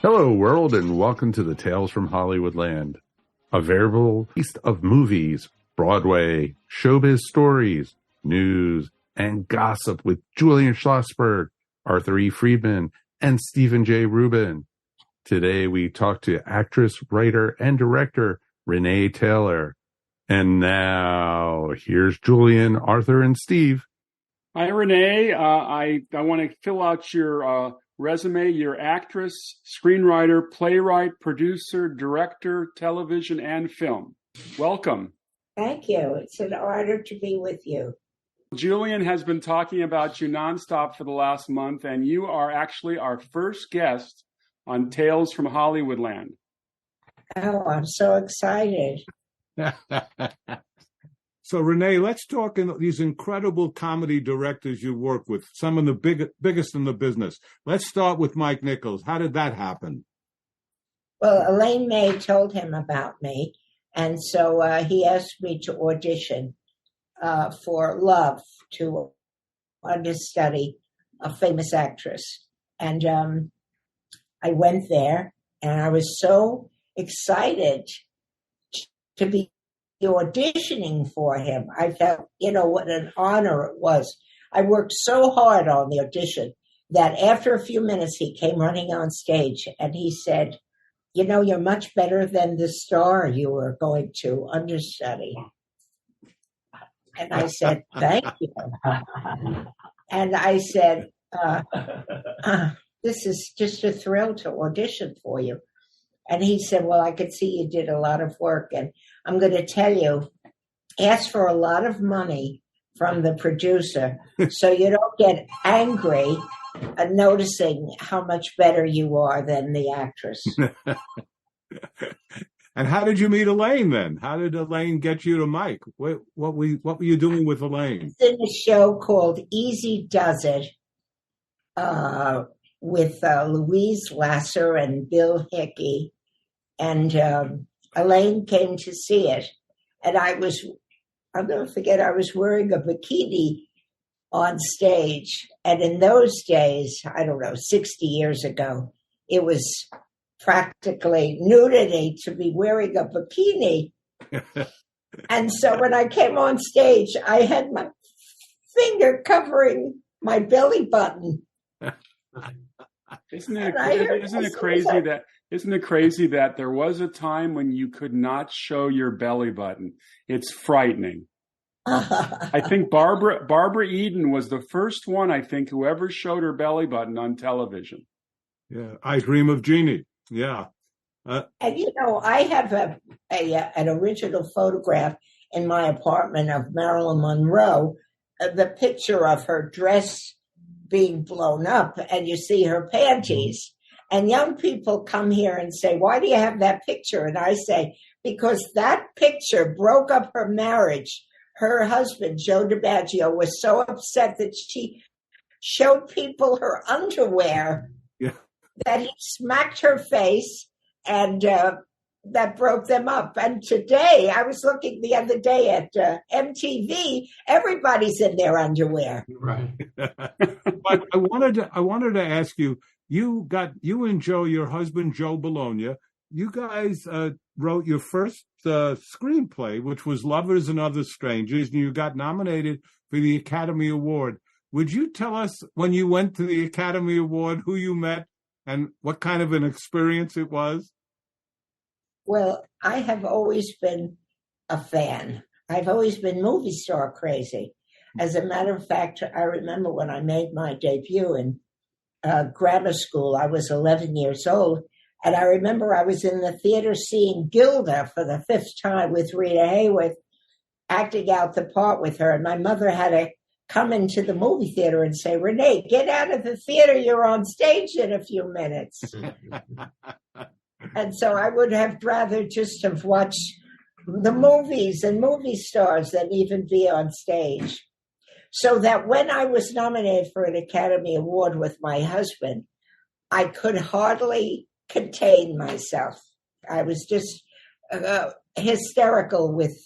Hello, world, and welcome to the Tales from Hollywoodland, a veritable feast of movies, Broadway, showbiz stories, news, and gossip with Julian Schlossberg, Arthur E. Friedman, and Stephen J. Rubin. Today, we talk to actress, writer, and director Renee Taylor. And now, here's Julian, Arthur, and Steve. Hi, Renee. I want to fill out your resume. You're actress, screenwriter, playwright, producer, director, television, and film. Welcome. Thank you. It's an honor to be with you. Julian has been talking about you nonstop for the last month, and you are actually our first guest on Tales from Hollywoodland. Oh, I'm so excited. So, Renee, let's talk in these incredible comedy directors you work with, some of the biggest in the business. Let's start with Mike Nichols. How did that happen? Well, Elaine May told him about me, and so he asked me to audition for Love, to understudy a famous actress. And I went there, and I was so excited to be auditioning for him. I felt, what an honor it was. I worked so hard on the audition that after a few minutes, he came running on stage and he said, you're much better than the star you were going to understudy. And I said, thank you. And I said, this is just a thrill to audition for you. And he said, well, I could see you did a lot of work. And I'm going to tell you, ask for a lot of money from the producer so you don't get angry at noticing how much better you are than the actress. And how did you meet Elaine then? How did Elaine get you to Mike? What were you doing with Elaine? In a show called Easy Does It with Louise Lasser and Bill Hickey. And Elaine came to see it. And I'll never forget, I was wearing a bikini on stage. And in those days, I don't know, 60 years ago, it was practically nudity to be wearing a bikini. And so when I came on stage, I had my finger covering my belly button. Isn't it crazy that there was a time when you could not show your belly button? It's frightening. I think Barbara Eden was the first one, who ever showed her belly button on television. Yeah, I Dream of Jeannie. Yeah. And I have an original photograph in my apartment of Marilyn Monroe, the picture of her dress being blown up, and you see her panties. And young people come here and say, why do you have that picture? And I say, because that picture broke up her marriage. Her husband, Joe DiMaggio, was so upset that she showed people her underwear that he smacked her face, and that broke them up. And today, I was looking the other day at MTV, everybody's in their underwear. Right. But I wanted to ask you, you and Joe, your husband, Joe Bologna, you guys wrote your first screenplay, which was Lovers and Other Strangers, and you got nominated for the Academy Award. Would you tell us, when you went to the Academy Award, who you met and what kind of an experience it was? Well, I have always been a fan. I've always been movie star crazy. As a matter of fact, I remember when I made my debut in grammar school, I was 11 years old. And I remember I was in the theater seeing Gilda for the 5th time with Rita Hayworth, acting out the part with her. And my mother had to come into the movie theater and say, Renee, get out of the theater. You're on stage in a few minutes. And so I would have rather just have watched the movies and movie stars than even be on stage. So that when I was nominated for an Academy Award with my husband, I could hardly contain myself. I was just hysterical with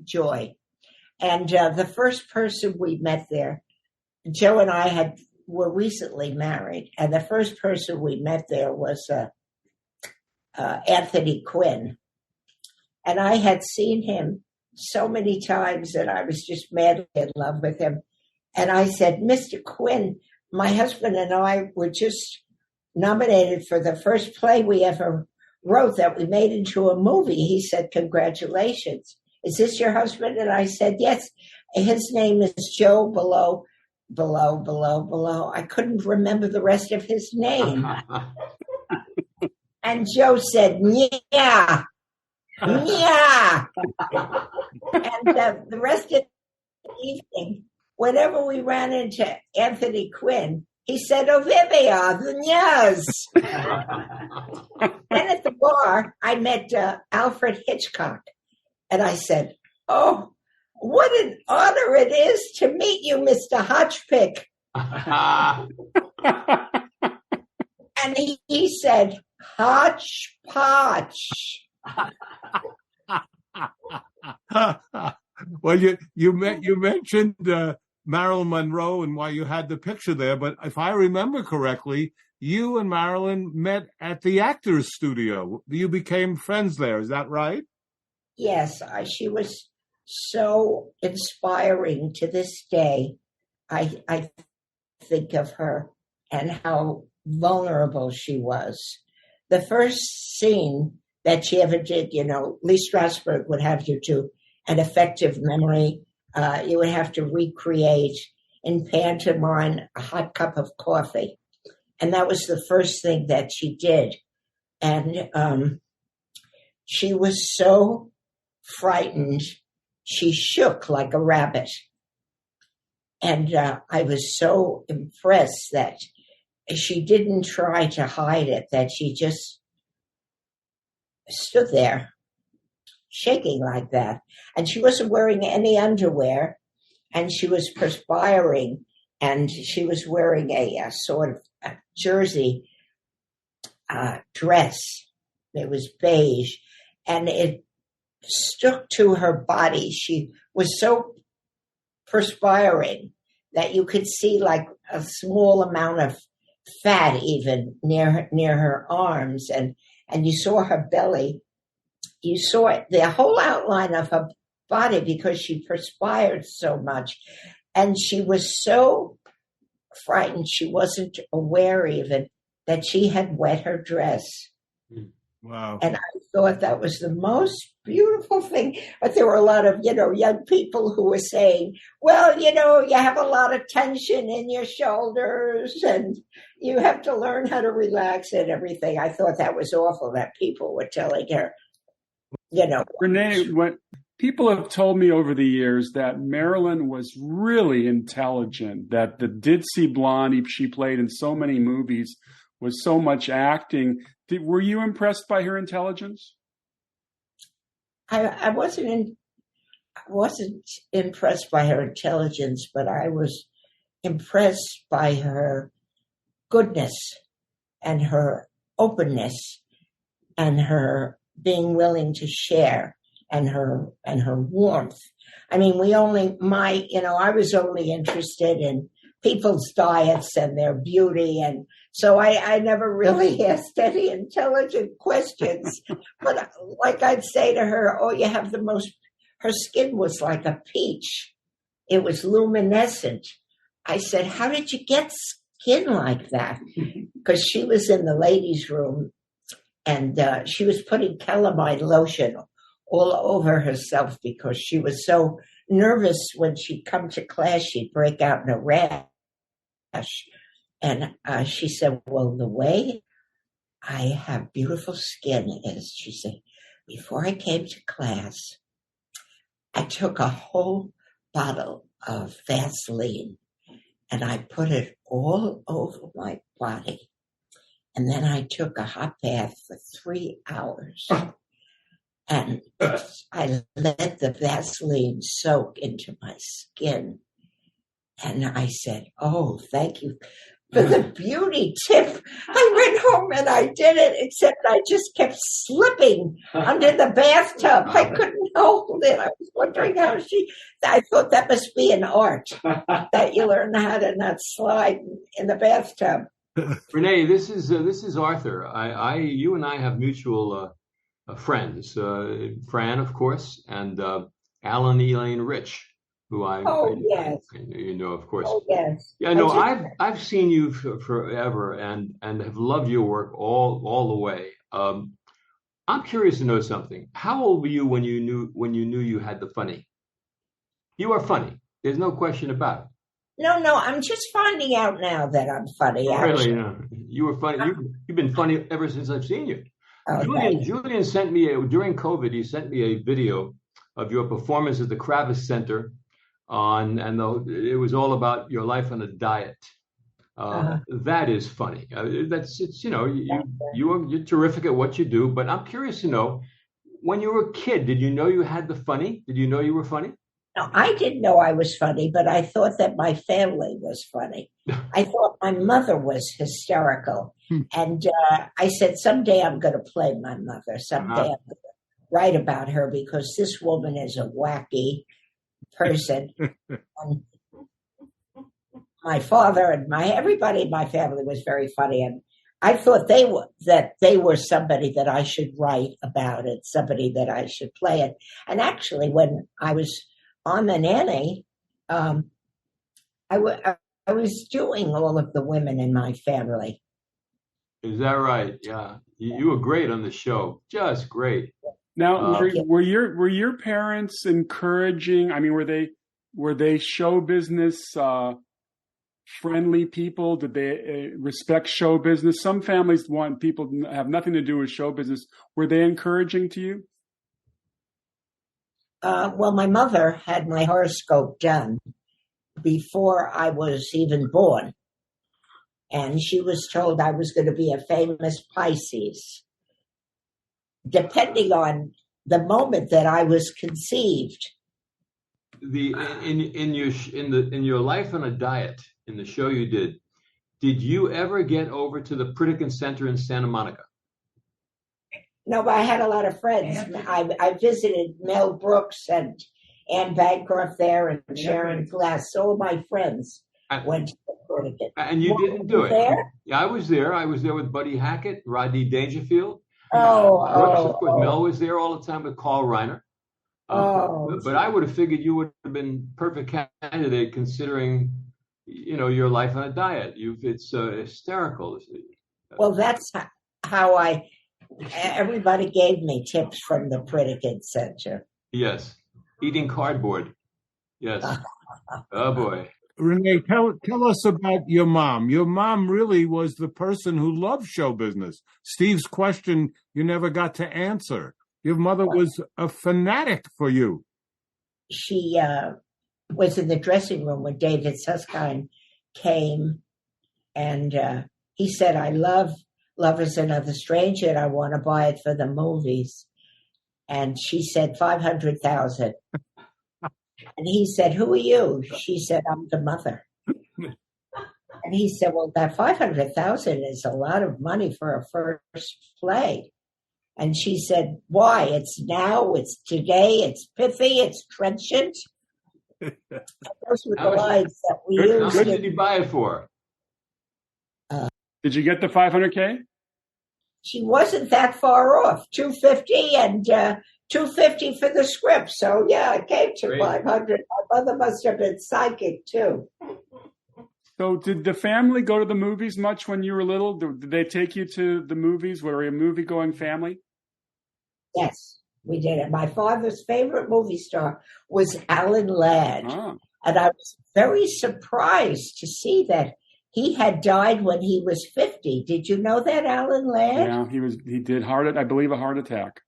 joy. And the first person we met there, Joe and I were recently married, and the first person we met there was Anthony Quinn. And I had seen him so many times that I was just madly in love with him. And I said, Mr. Quinn, my husband and I were just nominated for the first play we ever wrote that we made into a movie. He said, congratulations. Is this your husband? And I said, yes. His name is Joe Below. I couldn't remember the rest of his name. And Joe said, yeah. And the rest of the evening, whenever we ran into Anthony Quinn, he said, Olivia, yes. Then at the bar, I met Alfred Hitchcock. And I said, oh, what an honor it is to meet you, Mr. Hotchpick. And he said, Hodgepodge. Well, you mentioned Marilyn Monroe and why you had the picture there, but if I remember correctly, you and Marilyn met at the Actors Studio. You became friends there. Is that right? Yes, she was so inspiring to this day. I think of her and how vulnerable she was. The first scene that she ever did, Lee Strasberg would have you do an effective memory. You would have to recreate in pantomime a hot cup of coffee. And that was the first thing that she did. And she was so frightened, she shook like a rabbit. And I was so impressed that she didn't try to hide it, that she just stood there shaking like that. And she wasn't wearing any underwear, and she was perspiring, and she was wearing a sort of a jersey dress. It was beige, and it stuck to her body. She was so perspiring that you could see like a small amount of fat even near her arms, and you saw her belly. You saw the whole outline of her body because she perspired so much. And she was so frightened, she wasn't aware even that she had wet her dress. Wow. And I thought that was the most beautiful thing. But there were a lot of, young people who were saying, well, you have a lot of tension in your shoulders and you have to learn how to relax and everything. I thought that was awful that people were telling her, Renee, what people have told me over the years that Marilyn was really intelligent, that the Ditzy Blonde she played in so many movies was so much acting. Were you impressed by her intelligence? I wasn't impressed by her intelligence, but I was impressed by her goodness and her openness and her being willing to share and her warmth. I mean, I was only interested in people's diets and their beauty. And so I never really asked any intelligent questions. But like I'd say to her, oh, you have her skin was like a peach. It was luminescent. I said, how did you get skin like that? Because she was in the ladies' room and she was putting calamine lotion all over herself because she was so nervous when she'd come to class, she'd break out in a rash. And she said, well, the way I have beautiful skin is, she said, before I came to class, I took a whole bottle of Vaseline and I put it all over my body. And then I took a hot bath for 3 hours. And I let the Vaseline soak into my skin. And I said, oh, thank you for the beauty tip. I went home and I did it, except I just kept slipping under the bathtub. I couldn't hold it. I was wondering I thought that must be an art, that you learn how to not slide in the bathtub. Renee, this is Arthur. You and I have mutual friends. Fran, of course, and Alan Elaine Rich, who Oh, yes. you know, of course. Oh, yes. Yeah, no, I've seen you forever and have loved your work all the way. I'm curious to know something. How old were you when you knew you had the funny? You are funny. There's no question about it. No, I'm just finding out now that I'm funny. Really, you were funny. You've been funny ever since I've seen you. Oh, Julian sent me during COVID. He sent me a video of your performance at the Kravis Center it was all about your life on a diet. That is funny. You're terrific at what you do. But I'm curious to know, when you were a kid, did you know you had the funny? Did you know you were funny? No, I didn't know I was funny, but I thought that my family was funny. I thought my mother was hysterical. And I said, someday I'm going to play my mother. Someday I'm going to write about her because this woman is a wacky person. And my father and everybody in my family was very funny. And I thought they were somebody that I should write about it, somebody that I should play it. And actually, when I was on The Nanny, I was doing all of the women in my family. Is that right? Yeah, you were great on the show, just great. Now, were your parents encouraging? I mean, were they show business friendly people? Did they respect show business? Some families want people to have nothing to do with show business. Were they encouraging to you? Well, my mother had my horoscope done before I was even born. And she was told I was going to be a famous Pisces. Depending on the moment that I was conceived. In your life on a diet, in the show you did you ever get over to the Pritikin Center in Santa Monica? No, but I had a lot of friends. I visited Mel Brooks and Anne Bancroft there and Sharon Glass. So all my friends went to the Pritikin. And you didn't do it? There? Yeah, I was there. I was there with Buddy Hackett, Rodney Dangerfield. Of course, Mel was there all the time with Carl Reiner. But I would have figured you would have been perfect candidate considering, your life on a diet. It's hysterical. Well, that's how everybody gave me tips from the Pritikin Center. Yes. Eating cardboard. Yes. Oh, boy. Renee, tell us about your mom. Your mom really was the person who loved show business. Steve's question you never got to answer. Your mother was a fanatic for you. She was in the dressing room when David Susskind came, and he said, I love Love is Another Stranger, and I want to buy it for the movies. And she said, 500,000. And he said, who are you? She said, I'm the mother. And he said, well, that 500,000 is a lot of money for a first play. And she said, why? It's now, it's today, it's pithy, it's trenchant. Those were the lines that we used. How much did you buy it for? Did you get the 500K? She wasn't that far off, 250 and 250 for the script. So, yeah, it came to Great. 500. My mother must have been psychic, too. So did the family go to the movies much when you were little? Did they take you to the movies? Were you a movie-going family? Yes, we did it. My father's favorite movie star was Alan Ladd. Oh. And I was very surprised to see that he had died when he was 50. Did you know that, Alan Ladd? Yeah, he did I believe a heart attack.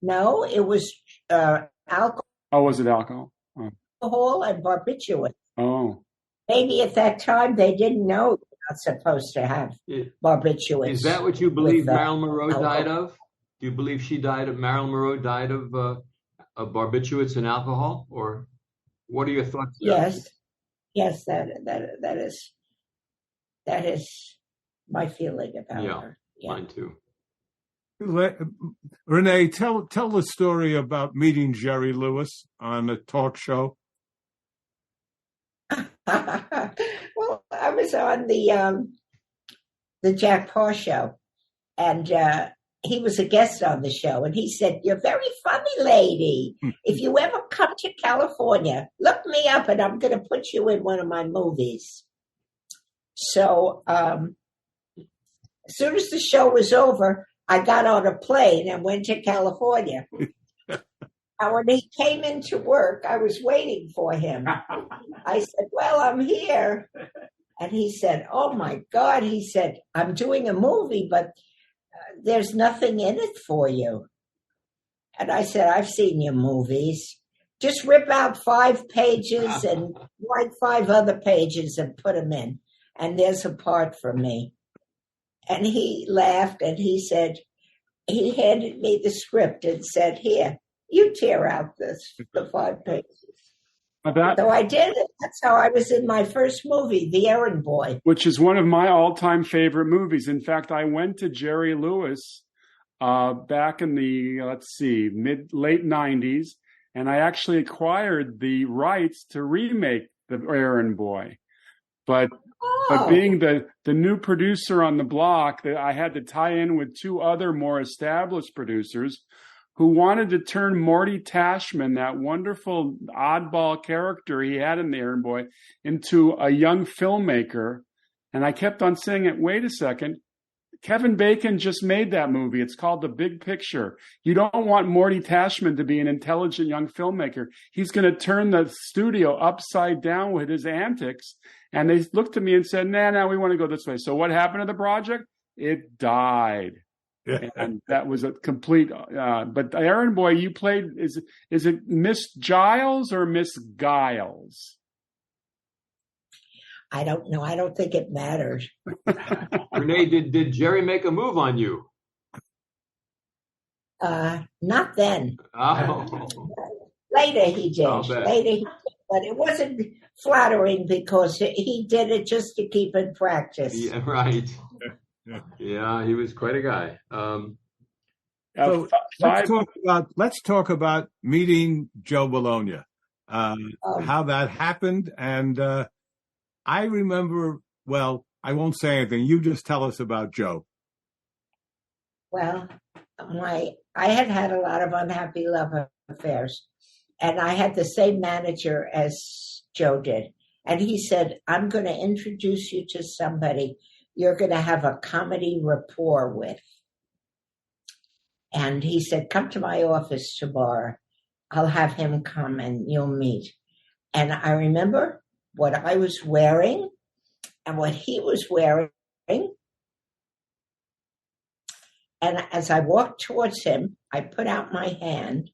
No, it was alcohol. Oh, was it alcohol? Oh. And barbiturates. Oh. Maybe at that time they didn't know you're not supposed to have barbiturates. Is that what you believe Marilyn Monroe alcohol. died of? Do you believe Marilyn Monroe died of barbiturates and alcohol? Or what are your thoughts there? Yes, that is my feeling about her. Yeah, mine too. Renee, tell the story about meeting Jerry Lewis on a talk show. Well, I was on the the Jack Paar show. And he was a guest on the show. And he said, "You're a very funny lady. If you ever come to California, look me up and I'm going to put you in one of my movies." So as soon as the show was over, I got on a plane and went to California. And when he came into work, I was waiting for him. I said, "Well, I'm here." And he said, "Oh, my God." He said, "I'm doing a movie, but there's nothing in it for you." And I said, "I've seen your movies. Just rip out 5 pages and write 5 other pages and put them in. And there's a part for me." And he laughed and he said, he handed me the script and said, "Here, you tear out the 5 pages." So I did it. That's how I was in my first movie, The Errand Boy. Which is one of my all-time favorite movies. In fact, I went to Jerry Lewis back in the, late 90s, and I actually acquired the rights to remake The Errand Boy. But being the new producer on the block, I had to tie in with 2 other more established producers who wanted to turn Morty Tashman, that wonderful oddball character he had in The Errand Boy, into a young filmmaker. And I kept on saying it, wait a second, Kevin Bacon just made that movie. It's called The Big Picture. You don't want Morty Tashman to be an intelligent young filmmaker. He's going to turn the studio upside down with his antics. And they looked at me and said, nah, we want to go this way. So what happened to the project? It died. And that was a complete, but Errand Boy, you played, is it Miss Giles or Miss Giles? I don't know. I don't think it matters. Renee, did Jerry make a move on you? Not then. Oh. Later he did. But it wasn't flattering because he did it just to keep in practice. Yeah, right. Yeah, he was quite a guy. So let's talk about meeting Joe Bologna, how that happened. And I remember, well, I won't say anything. You just tell us about Joe. Well, I had a lot of unhappy love affairs, and I had the same manager as Joe did. And he said, "I'm going to introduce you to somebody you're going to have a comedy rapport with." And he said, "Come to my office tomorrow. I'll have him come and you'll meet." And I remember what I was wearing and what he was wearing. And as I walked towards him, I put out my hand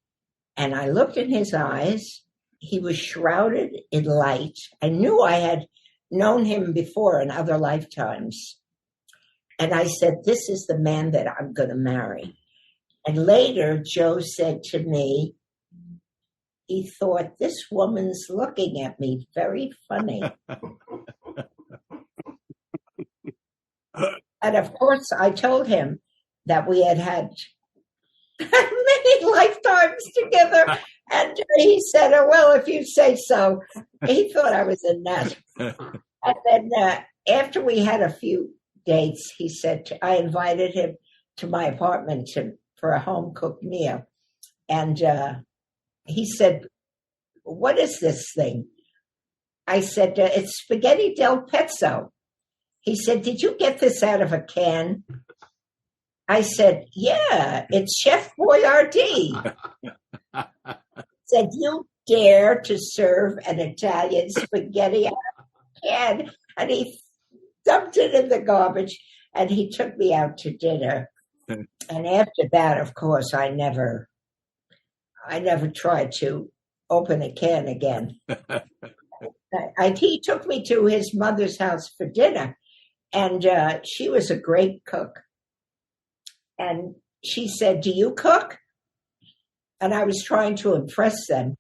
and I looked in his eyes. He was shrouded in light. I knew I had known him before in other lifetimes. And I said, "This is the man that I'm going to marry." And later, Joe said to me, he thought, "This woman's looking at me very funny." And of course, I told him that we had many lifetimes together. And he said, "Oh, well, if you say so." He thought I was a nut. And then after we had a few dates, he said, I invited him to my apartment for a home-cooked meal. And he said, "What is this thing?" I said, "It's spaghetti del pezzo." He said, "Did you get this out of a can?" I said, "Yeah, it's Chef Boyardee." Said, "You dare to serve an Italian spaghetti out of a can?" And he dumped it in the garbage, and he took me out to dinner. And after that, of course, I never tried to open a can again. He took me to his mother's house for dinner, and she was a great cook. And she said, "Do you cook?" And I was trying to impress them.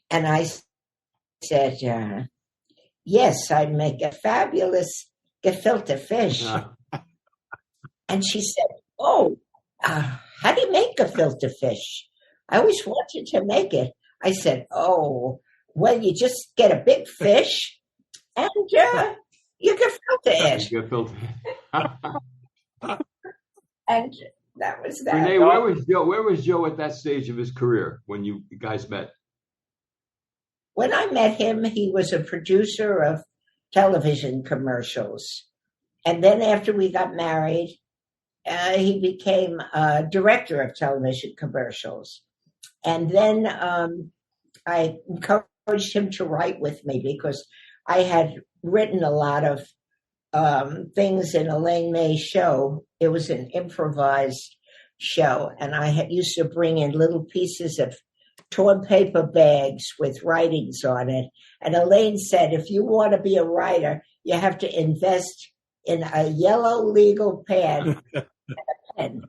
And I said, "Yes, I make a fabulous gefilte fish." And she said, "Oh, how do you make gefilte fish? I always wanted to make it." I said, "Oh, well, you just get a big fish and you gefilte it." And that was that. Renee, where was Joe? Where was Joe at that stage of his career when you guys met? When I met him, he was a producer of television commercials. And then after we got married, he became a director of television commercials. And then I encouraged him to write with me because I had written a lot of things in Elaine May's show. It was an improvised show, and I used to bring in little pieces of torn paper bags with writings on it. And Elaine said, if you want to be a writer, you have to invest in a yellow legal pad and a pen.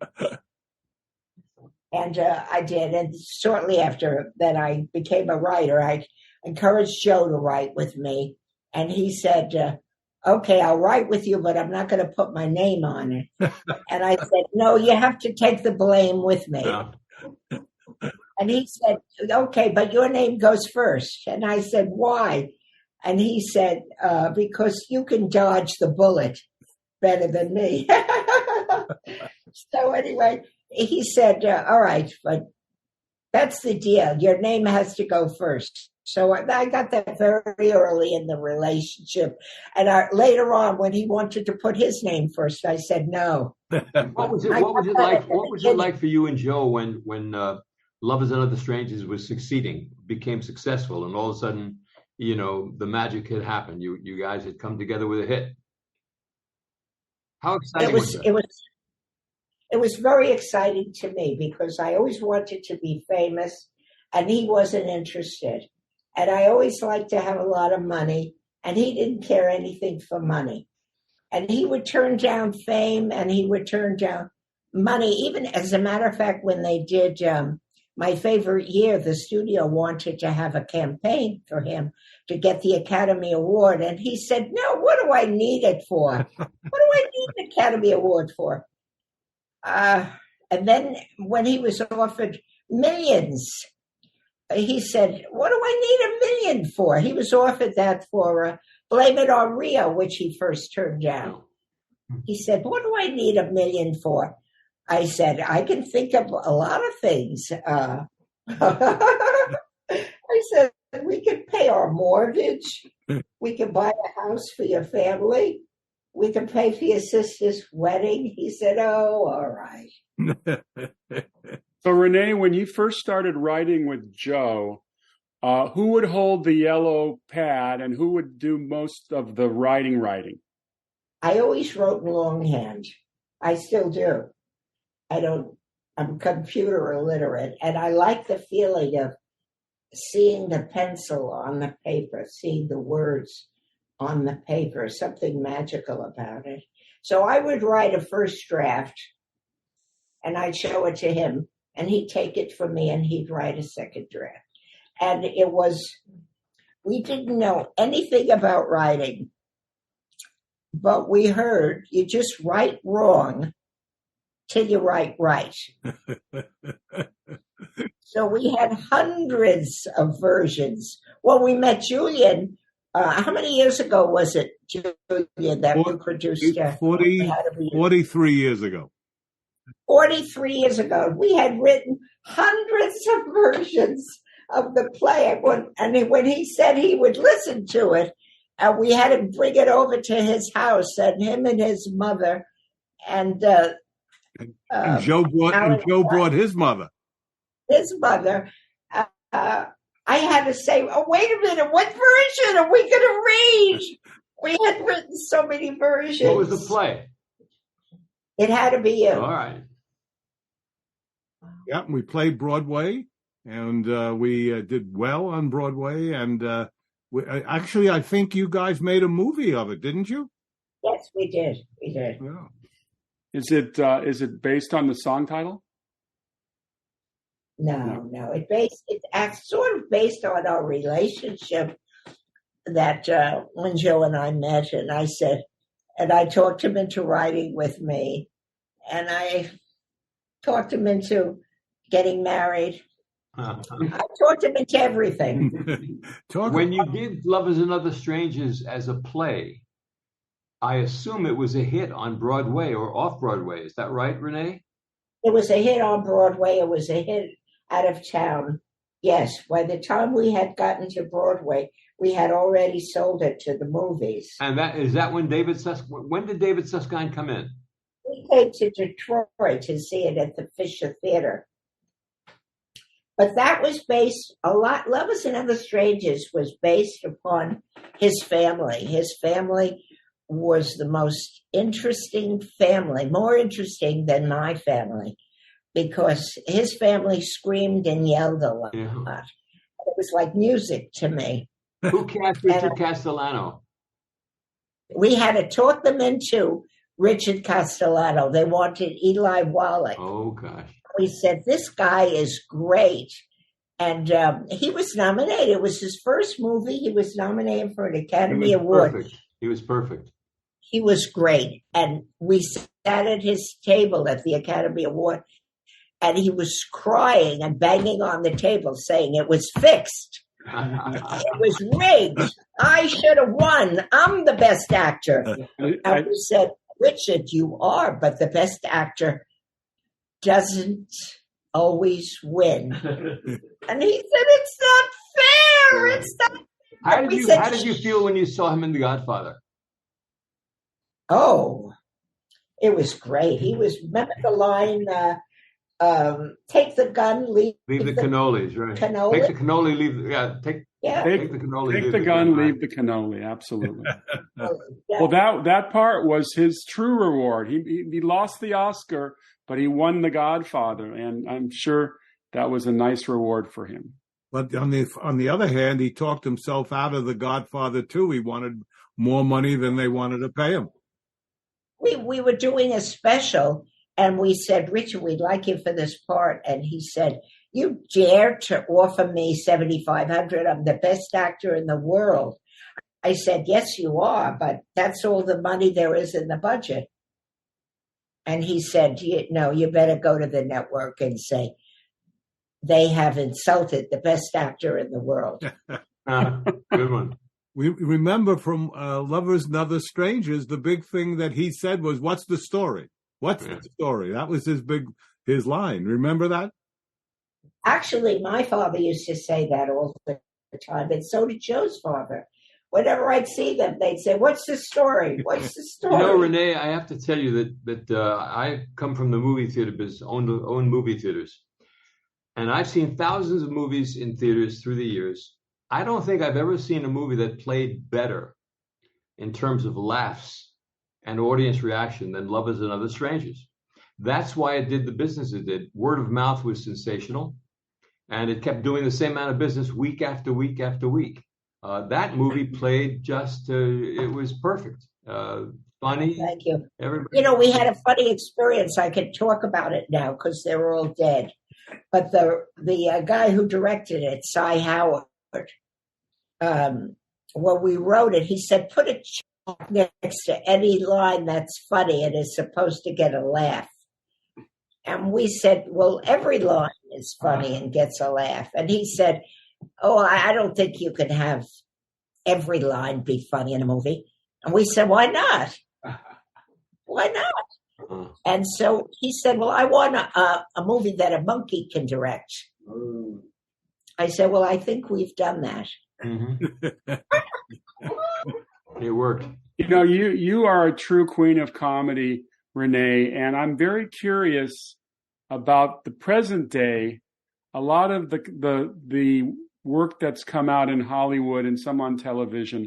And I did. And shortly after that, I became a writer. I encouraged Joe to write with me. And he said, okay, I'll write with you, but I'm not going to put my name on it. And I said, no, you have to take the blame with me. Yeah. And he said, okay, but your name goes first. And I said, why? And he said, because you can dodge the bullet better than me. So anyway, he said, all right, but that's the deal. Your name has to go first. So I got that very early in the relationship. And later on, when he wanted to put his name first, I said no. What was it like for you and Joe when Love Is Another Strangers was succeeding, became successful, and all of a sudden, you know, the magic had happened. You guys had come together with a hit. How exciting was that? It was very exciting to me because I always wanted to be famous, and he wasn't interested. And I always liked to have a lot of money, and he didn't care anything for money. And he would turn down fame, and he would turn down money. Even, as a matter of fact, when they did My Favorite Year, the studio wanted to have a campaign for him to get the Academy Award. And he said, no, what do I need it for? What do I need an Academy Award for? And then when he was offered millions, he said, what do I need $1 million for? He was offered that for Blame It on Rio, which he first turned down. He said, what do I need $1 million for? I said, I can think of a lot of things. I said, we could pay our mortgage. We could buy a house for your family. We can pay for your sister's wedding. He said, oh, all right. So, Renee, when you first started writing with Joe, who would hold the yellow pad and who would do most of the writing? I always wrote in longhand. I still do. I'm computer illiterate, and I like the feeling of seeing the pencil on the paper, seeing the words on the paper, something magical about it. So I would write a first draft, and I'd show it to him, and he'd take it from me, and he'd write a second draft. And we didn't know anything about writing, but we heard you just write wrong till you write right. So we had hundreds of versions. When we met Julian, how many years ago was it, Julian, that we produced? 43 years ago. 43 years ago. We had written hundreds of versions of the play. And when he said he would listen to it, we had to bring it over to his house, and him and his mother and Joe brought his mother. His mother. I had to say, oh, wait a minute, what version are we going to read? We had written so many versions. What was the play? It had to be you. All right. Yeah, we played Broadway, and we did well on Broadway. And actually, I think you guys made a movie of it, didn't you? Yes, we did. We did. Yeah. Is it based on the song title? No. It's sort of based on our relationship that when Joe and I met, and I said, and I talked him into writing with me, and I talked him into getting married. I talked him into everything. When you did Love Is Another Strangers as a play, I assume it was a hit on Broadway or off Broadway. Is that right, Renee? It was a hit on Broadway. It was a hit out of town. Yes, by the time we had gotten to Broadway, we had already sold it to the movies. And when when did David Susskind come in? We came to Detroit to see it at the Fisher Theater. But that was based a lot. Lovers and Other Strangers was based upon his family. His family was the most interesting family, more interesting than my family, because his family screamed and yelled a lot. Yeah. It was like music to me. Who cast Richard Castellano? We had to talk them into Richard Castellano. They wanted Eli Wallach. Oh, gosh. We said, this guy is great. And he was nominated. It was his first movie. He was nominated for an Academy Award. Perfect. He was perfect. He was great. And we sat at his table at the Academy Award, and he was crying and banging on the table saying it was fixed. It was rigged. I should have won. I'm the best actor. And we said, Richard, you are, but the best actor doesn't always win. And he said, it's not fair. It's not fair. How did you feel when you saw him in The Godfather? Oh, it was great. Remember the line, take the gun, leave the cannolis, right? Cannoli. Take the cannoli, take the cannoli. Take the gun, leave the cannoli. Absolutely. Well, that part was his true reward. He lost the Oscar, but he won The Godfather, and I'm sure that was a nice reward for him. But on the other hand, he talked himself out of The Godfather too. He wanted more money than they wanted to pay him. We were doing a special, and we said, Richard, we'd like you for this part. And he said, you dare to offer me $7,500? I'm the best actor in the world. I said, yes, you are, but that's all the money there is in the budget. And he said, no, you better go to the network and say, they have insulted the best actor in the world. Good one. We remember from Lovers and Other Strangers, the big thing that he said was, what's the story? What's the story? That was his line. Remember that? Actually, my father used to say that all the time, and so did Joe's father. Whenever I'd see them, they'd say, what's the story? What's the story? You know, Renee, I have to tell you that I come from the movie theater business, own movie theaters. And I've seen thousands of movies in theaters through the years. I don't think I've ever seen a movie that played better in terms of laughs and audience reaction than Lovers and Other Strangers. That's why it did the business it did. Word of mouth was sensational, and it kept doing the same amount of business week after week after week. That movie played it was perfect. Funny. Thank you. Everybody. You know, we had a funny experience. I could talk about it now because they're all dead. But the guy who directed it, Cy Howard, when we wrote it, he said, put a check next to any line that's funny and is supposed to get a laugh. And we said, well, every line is funny and gets a laugh. And he said, oh, I don't think you can have every line be funny in a movie. And we said, why not? Why not? And so he said, well, I want a movie that a monkey can direct. I said, well, I think we've done that. Mm-hmm. It worked. You know, you are a true queen of comedy, Renee, and I'm very curious about the present day. A lot of the work that's come out in Hollywood and some on television,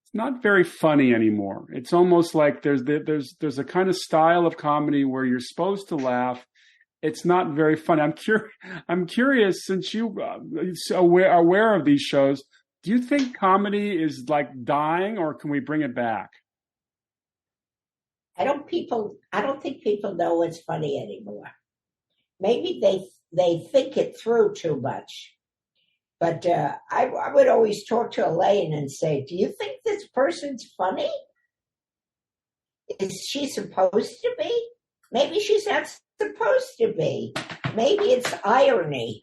it's not very funny anymore. It's almost like there's a kind of style of comedy where you're supposed to laugh. It's not very funny. I'm curious, since you are aware of these shows, do you think comedy is like dying, or can we bring it back? I don't think people know what's funny anymore. Maybe they think it through too much. But I would always talk to Elaine and say, do you think this person's funny? Is she supposed to be? Maybe she's not supposed to be. Maybe it's irony.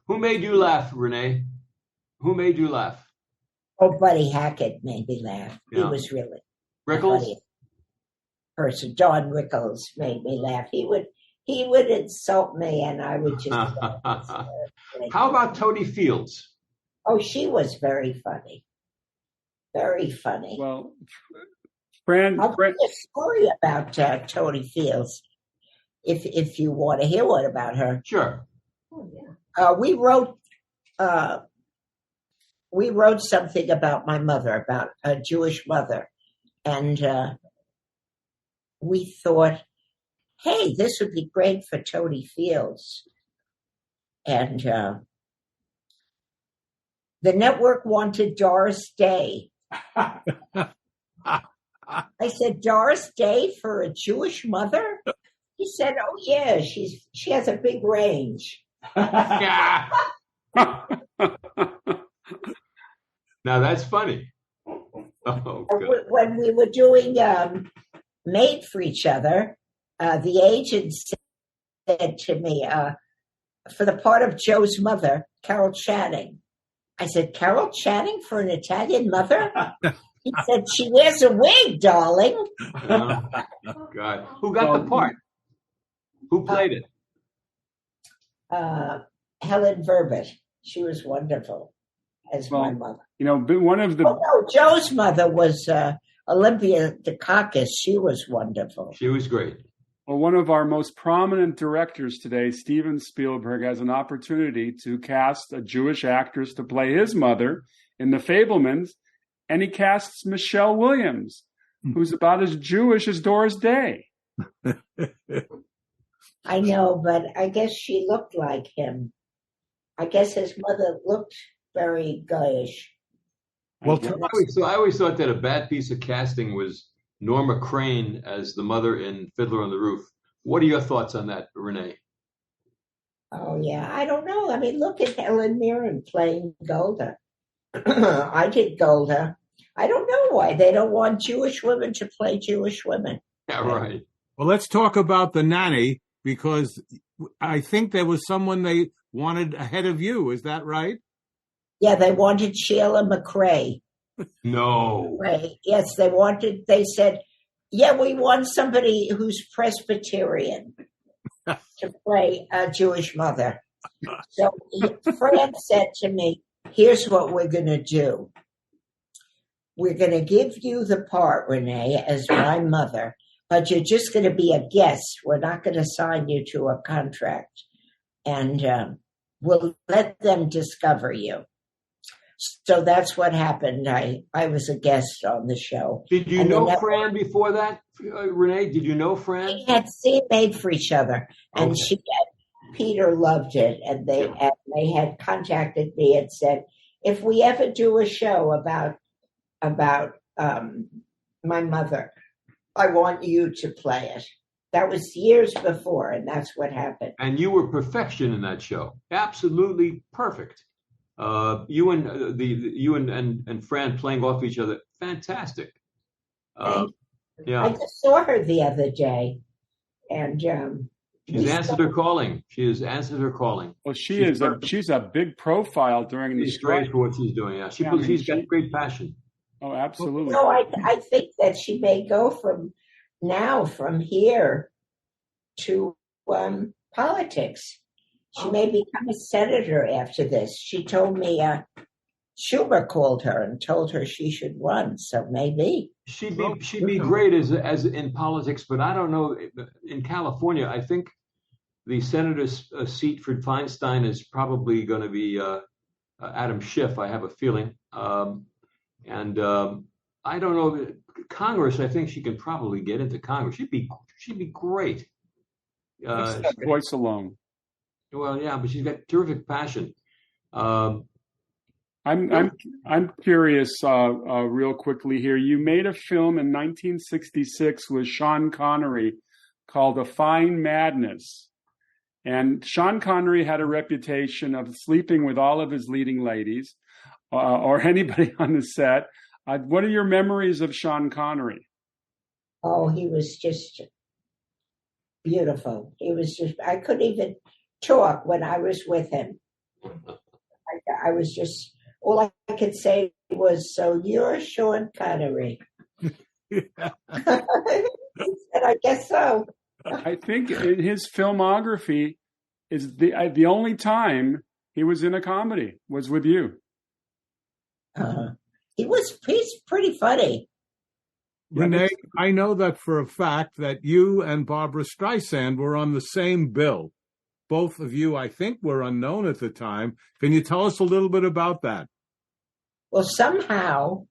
Who made you laugh, Renee? Who made you laugh? Oh, Buddy Hackett made me laugh. Yeah. He was really Rickles? Person. Don Rickles made me laugh. He would insult me, and I would just. How about Toady Fields? Oh, she was very funny. Very funny. Well, I'll tell you a story about Toady Fields, if you want to hear one about her. Sure. We wrote something about my mother, about a Jewish mother, and we thought, hey, this would be great for Toady Fields. And the network wanted Doris Day. I said, Doris Day for a Jewish mother? He said, oh, yeah, she has a big range. Now that's funny. Oh, God. When we were doing Made for Each Other, the agent said to me, for the part of Joe's mother, Carol Channing. I said, Carol Channing for an Italian mother? He said, she wears a wig, darling. Oh, God. Who got the part? Who played it? Helen Verbit. She was wonderful as my mother. One of the... Oh, no, Joe's mother was Olympia Dukakis. She was wonderful. She was great. Well, one of our most prominent directors today, Steven Spielberg, has an opportunity to cast a Jewish actress to play his mother in The Fabelmans, and he casts Michelle Williams, who's about as Jewish as Doris Day. I know, but I guess she looked like him. I guess his mother looked very guyish. Well, I always thought that a bad piece of casting was Norma Crane as the mother in Fiddler on the Roof. What are your thoughts on that, Renee? Oh, yeah. I don't know. I mean, look at Helen Mirren playing Golda. I did Golda. I don't know why they don't want Jewish women to play Jewish women. Yeah, right. Well, let's talk about The Nanny, because I think there was someone they wanted ahead of you. Is that right? Yeah, they wanted Sheila McRae. No. Right. Yes, they said, yeah, we want somebody who's Presbyterian to play a Jewish mother. So Fran said to me, here's what we're going to do. We're going to give you the part, Renee, as my mother, but you're just going to be a guest. We're not going to sign you to a contract. And we'll let them discover you. So that's what happened. I was a guest on the show. Did you know Fran before that, Renee? Did you know Fran? We had seen Made for Each Other, and Peter loved it, and they had contacted me and said, if we ever do a show about my mother, I want you to play it. That was years before, and that's what happened. And you were perfection in that show. Absolutely perfect. You and Fran playing off each other, fantastic. Yeah, I just saw her the other day, and she's answered her calling. She has answered her calling. Well, she's a big profile during the strike. She's great for what she's doing. Yeah, she's got great passion. Oh, absolutely. No, I think that she may go from here to politics. She may become a senator after this. She told me Schumer called her and told her she should run. So maybe she'd be great as in politics. But I don't know. In California, I think the senator's seat for Feinstein is probably going to be Adam Schiff. I have a feeling. And I don't know. Congress, I think she can probably get into Congress. She'd be great. That voice alone. Well, yeah, but she's got terrific passion. I'm curious, real quickly here. You made a film in 1966 with Sean Connery called A Fine Madness. And Sean Connery had a reputation of sleeping with all of his leading ladies or anybody on the set. What are your memories of Sean Connery? Oh, he was just beautiful. I couldn't even talk when I was with him. I was just, all I could say was, so you're Sean Connery. And I guess so. I think in his filmography is the only time he was in a comedy was with you. He's pretty funny. Renee, I know that for a fact that you and Barbara Streisand were on the same bill. Both of you, I think, were unknown at the time. Can you tell us a little bit about that? Well, somehow,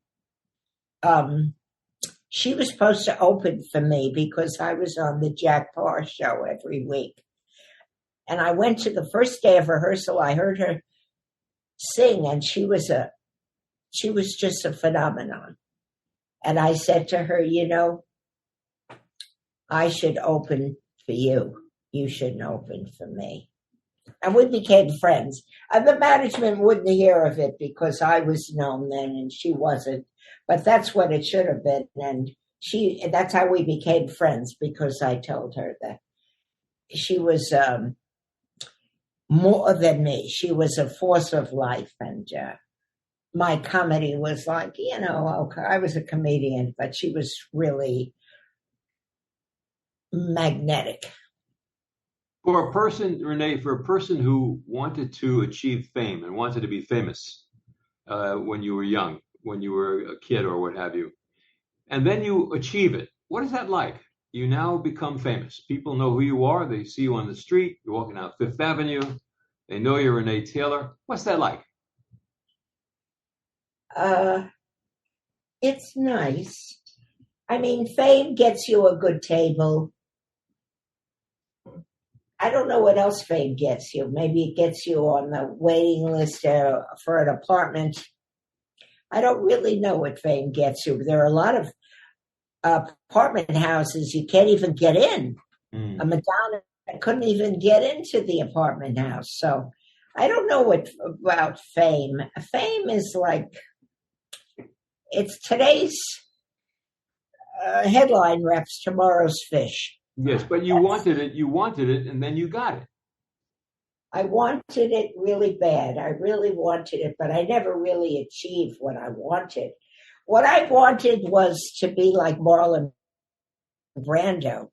she was supposed to open for me because I was on the Jack Parr show every week. And I went to the first day of rehearsal. I heard her sing, and she was just a phenomenon. And I said to her, I should open for you. You shouldn't open for me. And we became friends. And the management wouldn't hear of it because I was known then and she wasn't. But that's what it should have been. And that's how we became friends, because I told her that she was more than me. She was a force of life. And my comedy was like, okay, I was a comedian, but she was really magnetic. For a person, Renee, who wanted to achieve fame and wanted to be famous when you were young, when you were a kid or what have you, and then you achieve it, what is that like? You now become famous. People know who you are. They see you on the street. You're walking out Fifth Avenue. They know you're Renee Taylor. What's that like? It's nice. I mean, fame gets you a good table. I don't know what else fame gets you. Maybe it gets you on the waiting list for an apartment. I don't really know what fame gets you. There are a lot of apartment houses you can't even get in. A Madonna couldn't even get into the apartment house. So I don't know about fame. Fame is like, it's today's headline reps tomorrow's fish. Yes, but you wanted it, and then you got it. I wanted it really bad. I really wanted it, but I never really achieved what I wanted. What I wanted was to be like Marlon Brando.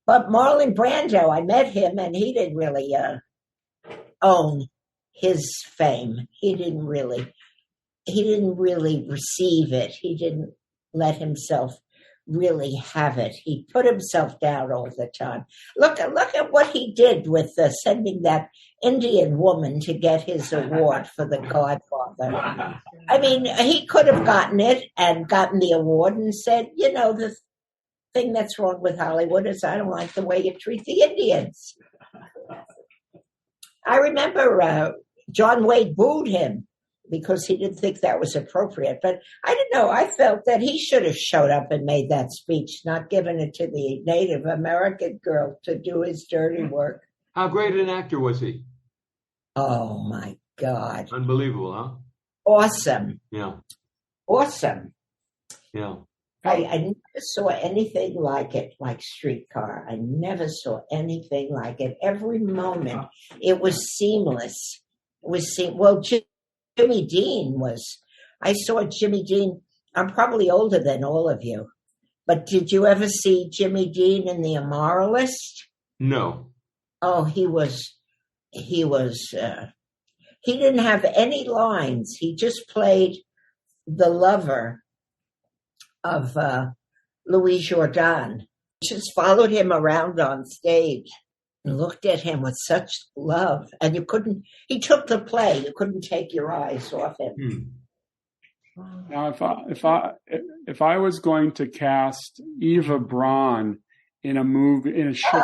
But Marlon Brando, I met him, and he didn't really own his fame. He didn't really receive it. He didn't let himself really have it. He put himself down all the time. Look at what he did with sending that Indian woman to get his award for The Godfather. I mean, he could have gotten it and gotten the award and said, the thing that's wrong with Hollywood is I don't like the way you treat the Indians. I remember John Wayne booed him because he didn't think that was appropriate. But I didn't know. I felt that he should have showed up and made that speech, not given it to the Native American girl to do his dirty work. How great an actor was he? Oh, my God. Unbelievable, huh? Awesome. Yeah. Awesome. Yeah. I never saw anything like it, like Streetcar. I never saw anything like it. Every moment, it was seamless. Well, Jimmy Dean was. I saw Jimmy Dean. I'm probably older than all of you, but did you ever see Jimmy Dean in The Immoralist? No. Oh, he didn't have any lines. He just played the lover of Louis Jourdan. Just followed him around on stage and looked at him with such love. And he took the play. You couldn't take your eyes off him. Now, if I was going to cast Eva Braun in a show,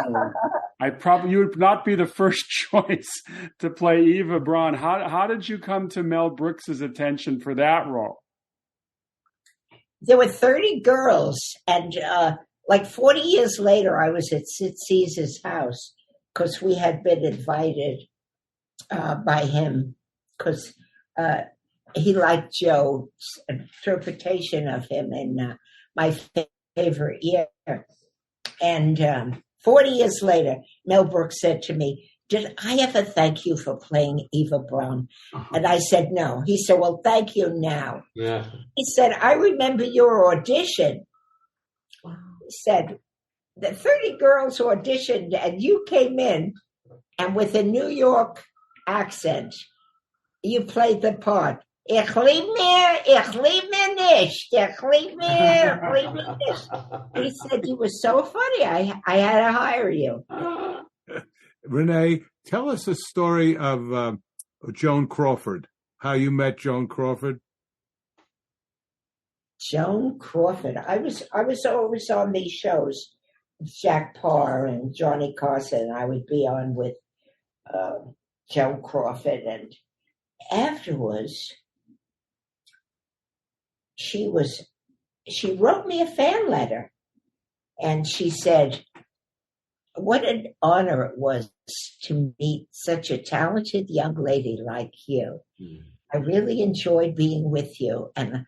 you would not be the first choice to play Eva Braun. How did you come to Mel Brooks's attention for that role? There were 30 girls, and like 40 years later, I was at Sid Caesar's house because we had been invited by him because he liked Joe's interpretation of him in My Favorite Year. And 40 years later, Mel Brooks said to me, "Did I ever thank you for playing Eva Braun?" And I said, "No." He said, "Well, thank you now." Yeah. He said, "I remember your audition. said, the 30 girls auditioned and you came in, and with a New York accent, you played the part. Ich lieb mir nicht. Ich lieb mir nicht. He said, you were so funny. I had to hire you. Renee, tell us a story of Joan Crawford, how you met Joan Crawford. Joan Crawford. I was always on these shows, Jack Parr and Johnny Carson. I would be on with Joan Crawford, and afterwards, she wrote me a fan letter, and she said, what an honor it was to meet such a talented young lady like you. I really enjoyed being with you, and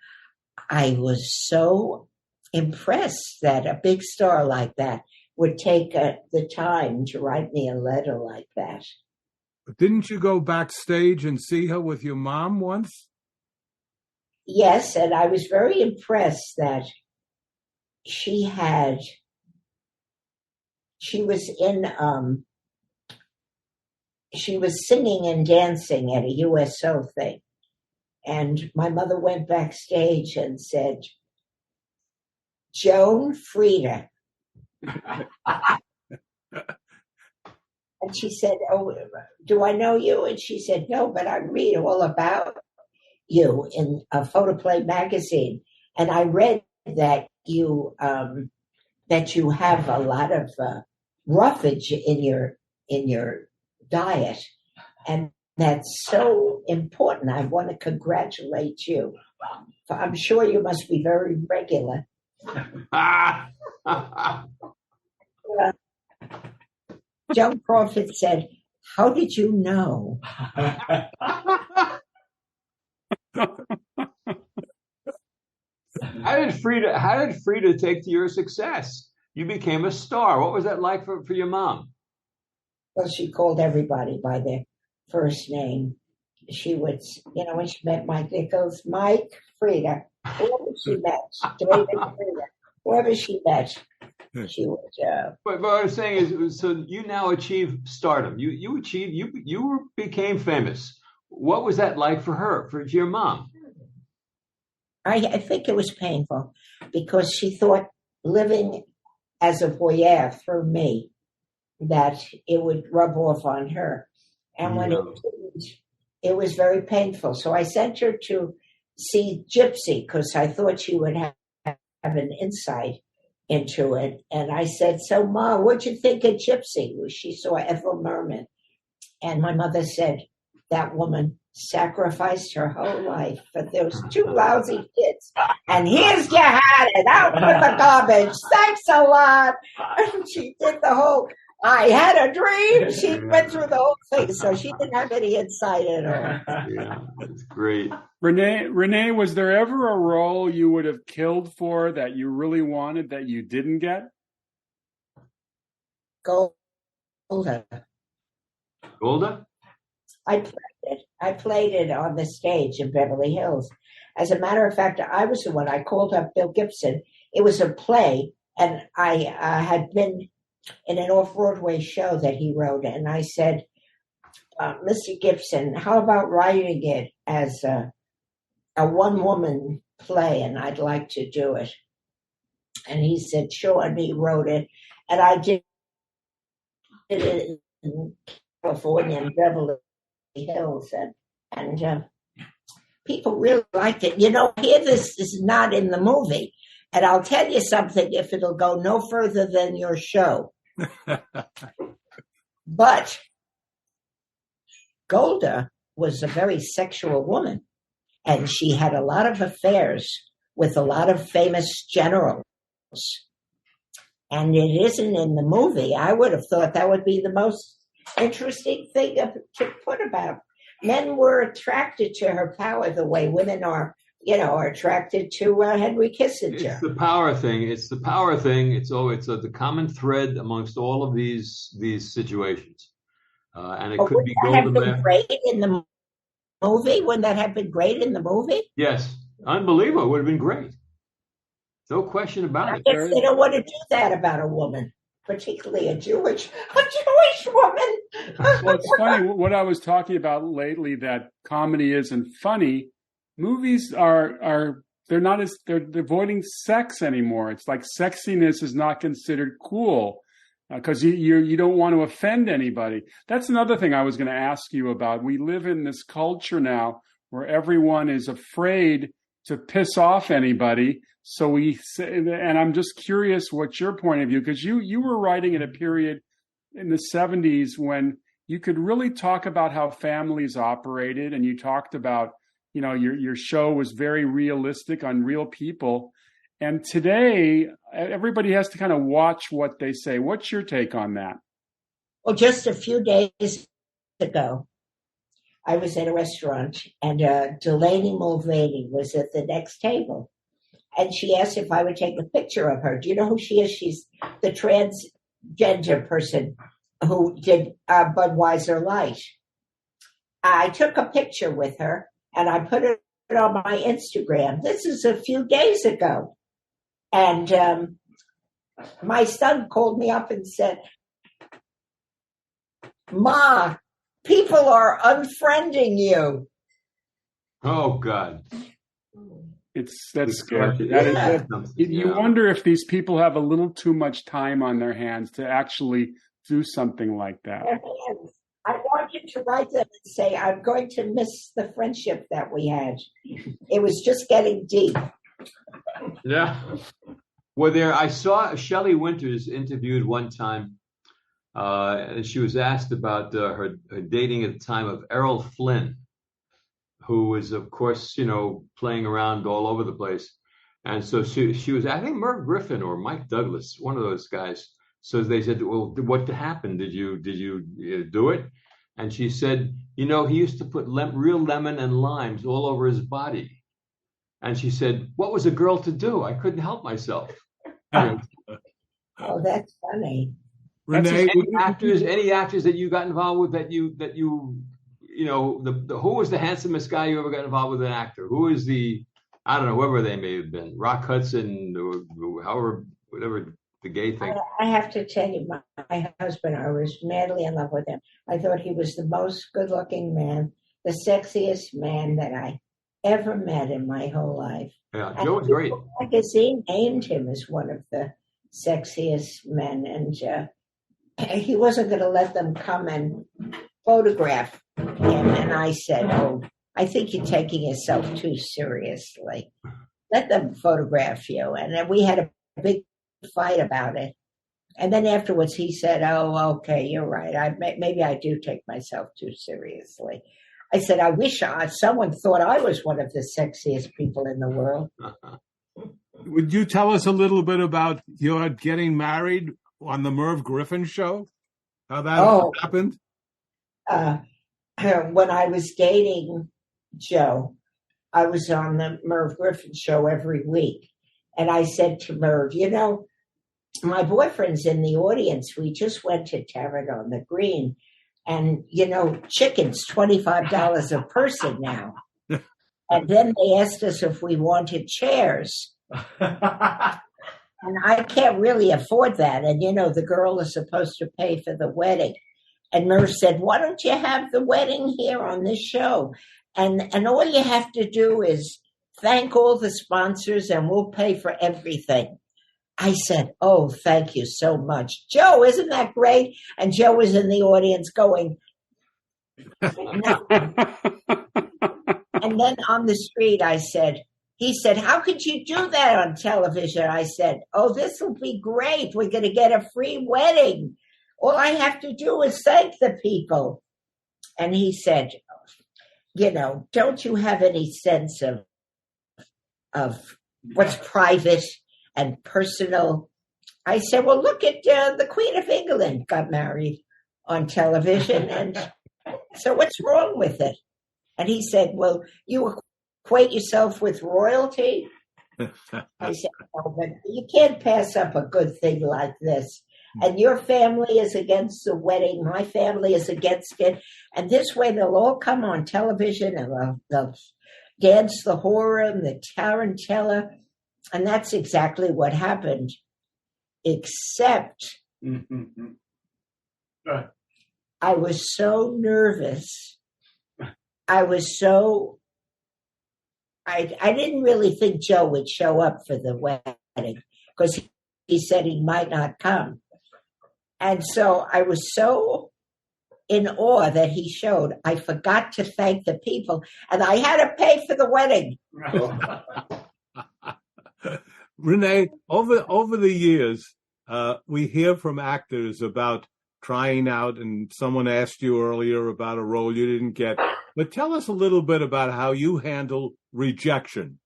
I was so impressed that a big star like that would take the time to write me a letter like that. Didn't you go backstage and see her with your mom once? Yes, and I was very impressed that she was singing and dancing at a USO thing. And my mother went backstage and said, Joan Frieda. And she said, oh, do I know you? And she said, no, but I read all about you in a Photoplay magazine. And I read that you have a lot of roughage in your diet. And that's so important. I want to congratulate you. I'm sure you must be very regular. Joan Crawford said, how did you know? How did Frieda take to your success? You became a star. What was that like for your mom? Well, she called everybody by their first name. She would, when she met Mike Nichols, Mike, Frieda, whoever she met, David, Frieda, whoever she met, she would. But what I'm saying is, so you now achieve stardom. You became famous. What was that like for your mom? I think it was painful because she thought living as a voyeur through me, that it would rub off on her. And when it didn't, it was very painful. So I sent her to see Gypsy because I thought she would have an insight into it. And I said, so Ma, what'd you think of Gypsy? She saw Ethel Merman. And my mother said, that woman sacrificed her whole life for those two lousy kids. And here's you had it, out with the garbage. Thanks a lot. And she did the whole, I had a dream. She went through the whole thing, so she didn't have any insight at all. Yeah, that's great. Renee, was there ever a role you would have killed for that you really wanted that you didn't get? Golda. Golda? I played it on the stage in Beverly Hills. As a matter of fact, I was the one. I called up Bill Gibson. It was a play, and I had been in an off-Broadway show that he wrote, and I said, Mr. Gibson, how about writing it as a one-woman play, and I'd like to do it. And he said, sure, and he wrote it. And I did it in California, in Beverly Hills, and people really liked it. Here this is not in the movie, and I'll tell you something, if it'll go no further than your show. But Golda was a very sexual woman, and she had a lot of affairs with a lot of famous generals. And it isn't in the movie. I would have thought that would be the most interesting thing to put about. Men were attracted to her power the way women are attracted to Henry Kissinger. It's the power thing. It's the the common thread amongst all of these situations. And it could be Golda Meir. Great in the movie? Wouldn't that have been great in the movie? Yes, unbelievable. It would have been great. No question about I it. guess they don't want to do that about a woman, particularly a Jewish woman. Well, it's funny what I was talking about lately, that comedy isn't funny. Movies are they're avoiding sex anymore. It's like sexiness is not considered cool because you don't want to offend anybody. That's another thing I was going to ask you about. We live in this culture now where everyone is afraid to piss off anybody. So we say, and I'm just curious what's your point of view, because you were writing in a period in the 70s when you could really talk about how families operated, and you talked about, your show was very realistic on real people. And today, everybody has to kind of watch what they say. What's your take on that? Well, just a few days ago, I was at a restaurant, and Delaney Mulvaney was at the next table. And she asked if I would take a picture of her. Do you know who she is? She's the transgender person who did Budweiser Light. I took a picture with her, and I put it on my Instagram. This is a few days ago. And my son called me up and said, "Ma, people are unfriending you." Oh, God. That's scary. You wonder if these people have a little too much time on their hands to actually do something like that. I want you to write them and say, "I'm going to miss the friendship that we had. It was just getting deep." Yeah. Well, I saw Shelley Winters interviewed one time, and she was asked about her dating at the time of Errol Flynn, who was, of course, playing around all over the place. And so she was, I think, Merv Griffin or Mike Douglas, one of those guys. So they said, "Well, what happened? Did you do it?" And she said, "He used to put real lemon and limes all over his body." And she said, "What was a girl to do? I couldn't help myself." Oh, that's funny. Renee, any actors that you got involved with who was the handsomest guy you ever got involved with, an actor? Who is whoever they may have been, Rock Hudson, or however, whatever the gay thing. I have to tell you, my husband, I was madly in love with him. I thought he was the most good-looking man, the sexiest man that I ever met in my whole life. Yeah, Joe was great. The magazine named him as one of the sexiest men, and he wasn't going to let them come and photograph him. And I said, "Oh, I think you're taking yourself too seriously. Let them photograph you." And then we had a big fight about it. And then afterwards he said, "Oh, okay, you're right. Maybe I do take myself too seriously." I said, "I wish someone thought I was one of the sexiest people in the world." would you tell us a little bit about your getting married on the Merv Griffin show? How that happened? When I was dating Joe, I was on the Merv Griffin show every week. And I said to Merv, my boyfriend's in the audience. We just went to Tarrant on the Green. And, chicken's $25 a person now. And then they asked us if we wanted chairs. And I can't really afford that. And, the girl is supposed to pay for the wedding. And Merv said, "Why don't you have the wedding here on this show? And all you have to do is thank all the sponsors and we'll pay for everything." I said, "Oh, thank you so much. Joe, isn't that great?" And Joe was in the audience going, "No." And then on the street, he said, "How could you do that on television?" I said, "Oh, this will be great. We're going to get a free wedding. All I have to do is thank the people." And he said, "Don't you have any sense of what's private and personal?" I said, "Well, look at the Queen of England got married on television. And so what's wrong with it?" And he said, "Well, you equate yourself with royalty?" I said, "No, but you can't pass up a good thing like this. And your family is against the wedding. My family is against it. And this way they'll all come on television and they'll dance the horror and the tarantella. And that's exactly what happened, except I was so nervous. I didn't really think Joe would show up for the wedding because he said he might not come. And so I was so in awe that he showed. I forgot to thank the people, and I had to pay for the wedding. Renee, over the years, we hear from actors about trying out, and someone asked you earlier about a role you didn't get. But tell us a little bit about how you handle rejection.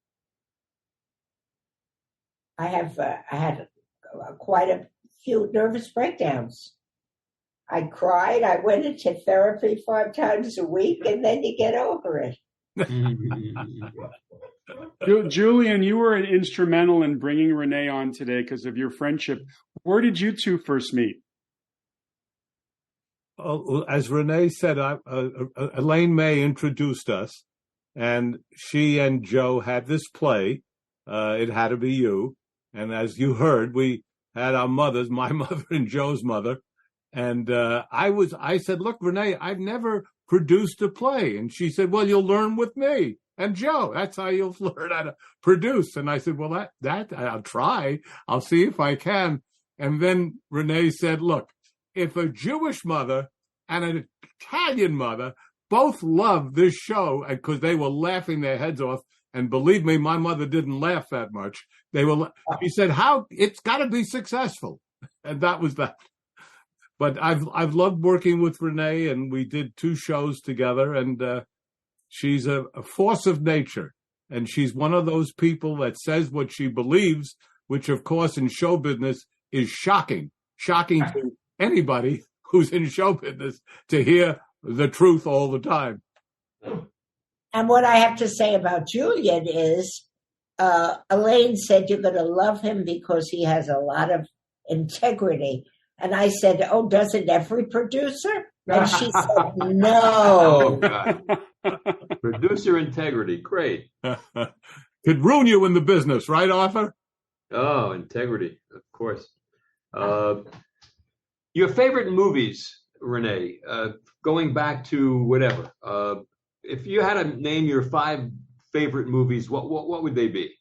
I had quite a few nervous breakdowns. I cried. I went into therapy 5 times a week, and then you get over it. Julian, you were instrumental in bringing Renee on today because of your friendship. Where did you two first meet? As Renee said, Elaine May introduced us, and she and Joe had this play. It Had to Be You. And as you heard, we had our mothers, my mother and Joe's mother. And I said, look, Renee, I've never produced a play. And she said, well, you'll learn with me and Joe. That's how you'll learn how to produce. And I said, well, that I'll try. I'll see if I can. And then Renee said, look, if a Jewish mother and an Italian mother both love this show, because they were laughing their heads off, and believe me, my mother didn't laugh that much. She said, it's got to be successful. And that was that. But I've loved working with Renee, and we did 2 shows together, and she's a force of nature. And she's one of those people that says what she believes, which, of course, in show business is shocking to anybody who's in show business to hear the truth all the time. And what I have to say about Julian is, Elaine said you're going to love him because he has a lot of integrity. And I said, oh, doesn't every producer? And she said, no. Oh, God. Producer integrity, great. Could ruin you in the business, right, Arthur? Oh, integrity, of course. Your favorite movies, Renee, going back to whatever. If you had to name your 5 favorite movies, what would they be?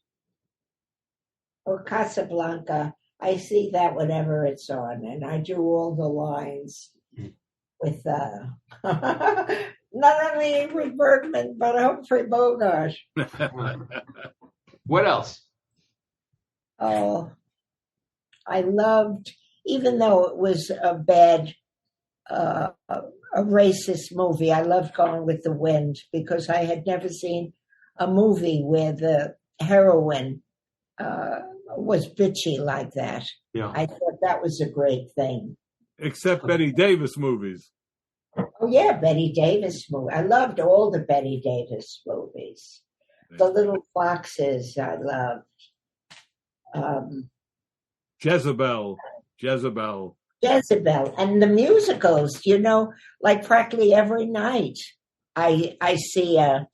Or Casablanca. I see that whenever it's on, and I do all the lines with not only Ingrid Bergman, but Humphrey Bogart. What else? Oh, I loved, even though it was a bad, a racist movie, I loved Gone with the Wind because I had never seen a movie where the heroine was bitchy like that. Yeah. I thought that was a great thing. Except Betty Davis movies. Oh, yeah, Betty Davis movie. I loved all the Betty Davis movies. The Little Foxes, I loved. Jezebel. And the musicals, like practically every night I see an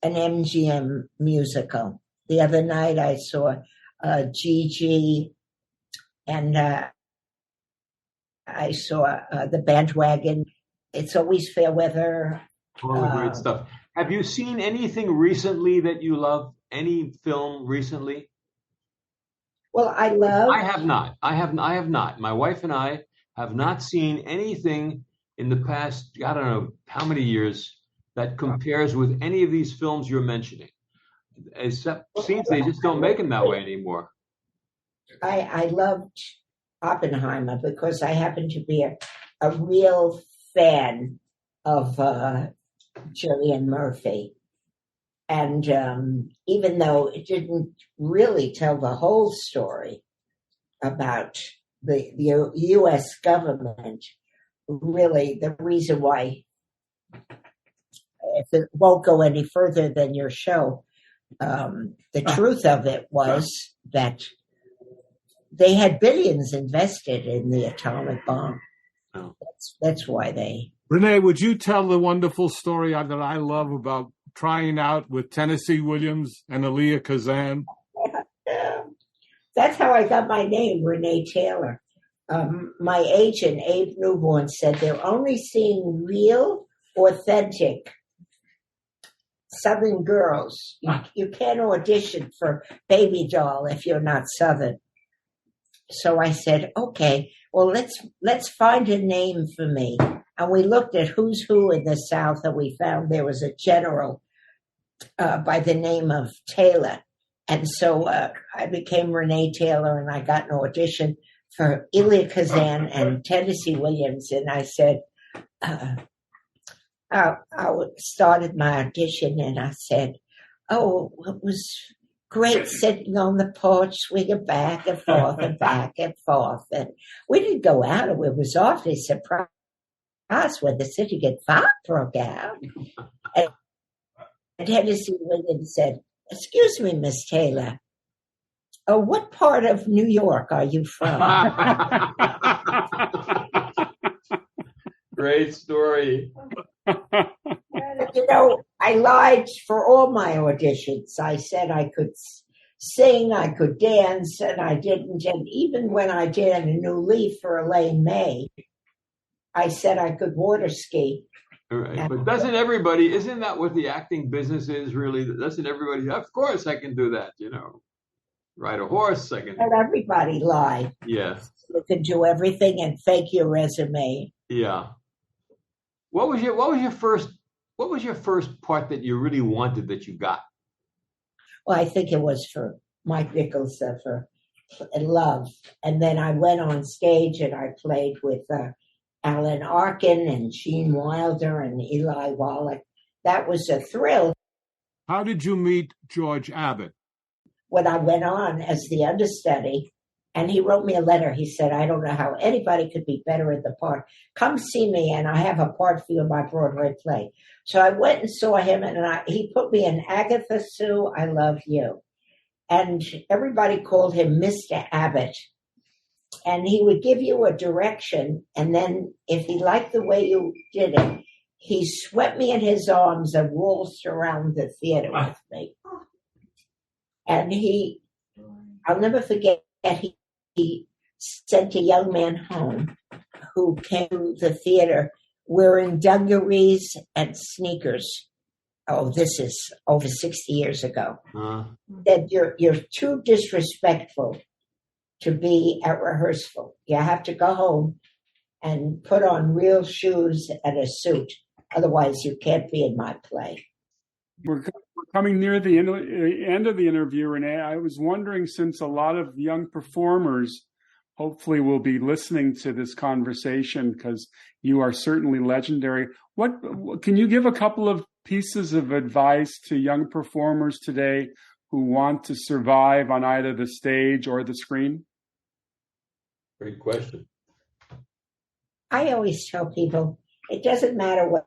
MGM musical. The other night I saw Gigi, and I saw The Bandwagon. It's Always Fair Weather. All great stuff. Have you seen anything recently that you love? Any film recently? Well, I have not. I have not. My wife and I have not seen anything in the past, I don't know how many years, that compares with any of these films you're mentioning. Except seems they just don't make them that way anymore. I loved Oppenheimer because I happen to be a real fan of Cillian Murphy. And even though it didn't really tell the whole story about the U.S. government, really the reason why, if it won't go any further than your show, the truth of it was that they had billions invested in the atomic bomb. Oh. That's why they... Renee, would you tell the wonderful story that I love about trying out with Tennessee Williams and Elia Kazan? that's how I got my name, Renee Taylor. My agent, Abe Newborn, said they're only seeing real, authentic Southern girls. You can't audition for Baby Doll if you're not Southern. So I said, okay, well, let's find a name for me. And we looked at who's who in the South, and we found there was a general by the name of Taylor. And so I became Renee Taylor, and I got an audition for Elia Kazan and Tennessee Williams. And I said, I started my audition, and I said, oh, it was great sitting on the porch, swinging back and forth and back and forth. And we didn't go out, and we was awfully surprised when the city get fire broke out. And Tennessee Williams said, excuse me, Miss Taylor, what part of New York are you from? Great story. You know, I lied for all my auditions. I said I could sing, I could dance, and I didn't. And even when I did A New Leaf for Elaine May, I said I could water ski. Right. But doesn't everybody, isn't that what the acting business is really? Doesn't everybody, of course I can do that, you know. Ride a horse, I can. Let everybody lie. Yeah. You can do everything and fake your resume. Yeah. What was your first part that you really wanted that you got? Well, I think it was for Mike Nichols for Love. And then I went on stage and I played with Alan Arkin and Gene Wilder and Eli Wallach. That was a thrill. How did you meet George Abbott? When I went on as the understudy, and he wrote me a letter. He said, I don't know how anybody could be better at the part. Come see me, and I have a part for you in my Broadway play. So I went and saw him, and he put me in Agatha Sue, I Love You. And everybody called him Mr. Abbott. And he would give you a direction, and then if he liked the way you did it, he swept me in his arms and waltzed around the theater with me. And I'll never forget, he sent a young man home who came to the theater wearing dungarees and sneakers. Oh, this is over 60 years ago. That you're too disrespectful to be at rehearsal. You have to go home and put on real shoes and a suit. Otherwise, you can't be in my play. We're coming near the end of the interview, Renee. I was wondering, since a lot of young performers hopefully will be listening to this conversation, because you are certainly legendary, what can you give a couple of pieces of advice to young performers today who want to survive on either the stage or the screen? Great question. I always tell people, it doesn't matter what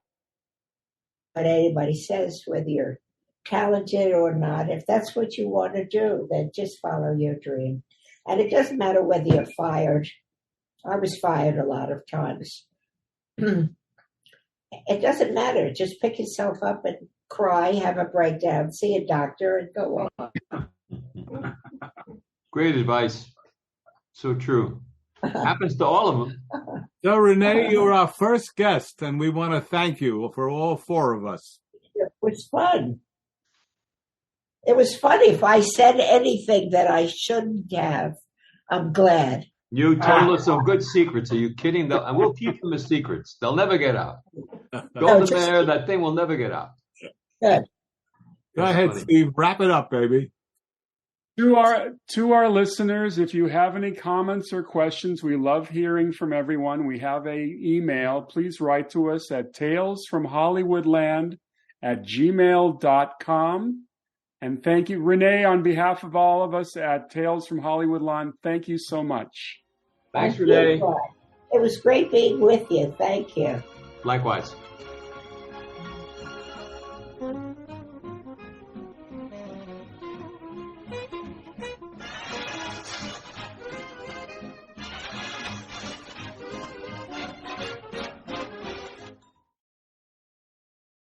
anybody says, whether you're talented or not. If that's what you want to do, then just follow your dream. And it doesn't matter whether you're fired. I was fired a lot of times. It doesn't matter. Just pick yourself up and cry, have a breakdown, see a doctor, and go on. Great advice. So true. Happens to all of them. So, Renee, you're our first guest, and we want to thank you for all four of us. It was fun. It was funny. If I said anything that I shouldn't have, I'm glad. You told us some good secrets. Are you kidding? And we'll keep them as secrets. They'll never get out. Go to there. That thing will never get out. Good. Go ahead, funny. Steve. Wrap it up, baby. To our listeners, if you have any comments or questions, we love hearing from everyone. We have an email. Please write to us at talesfromhollywoodland@gmail.com. And thank you, Renee, on behalf of all of us at Tales from Hollywoodland. Thank you so much. Thanks, Renee. It was great being with you. Thank you. Likewise.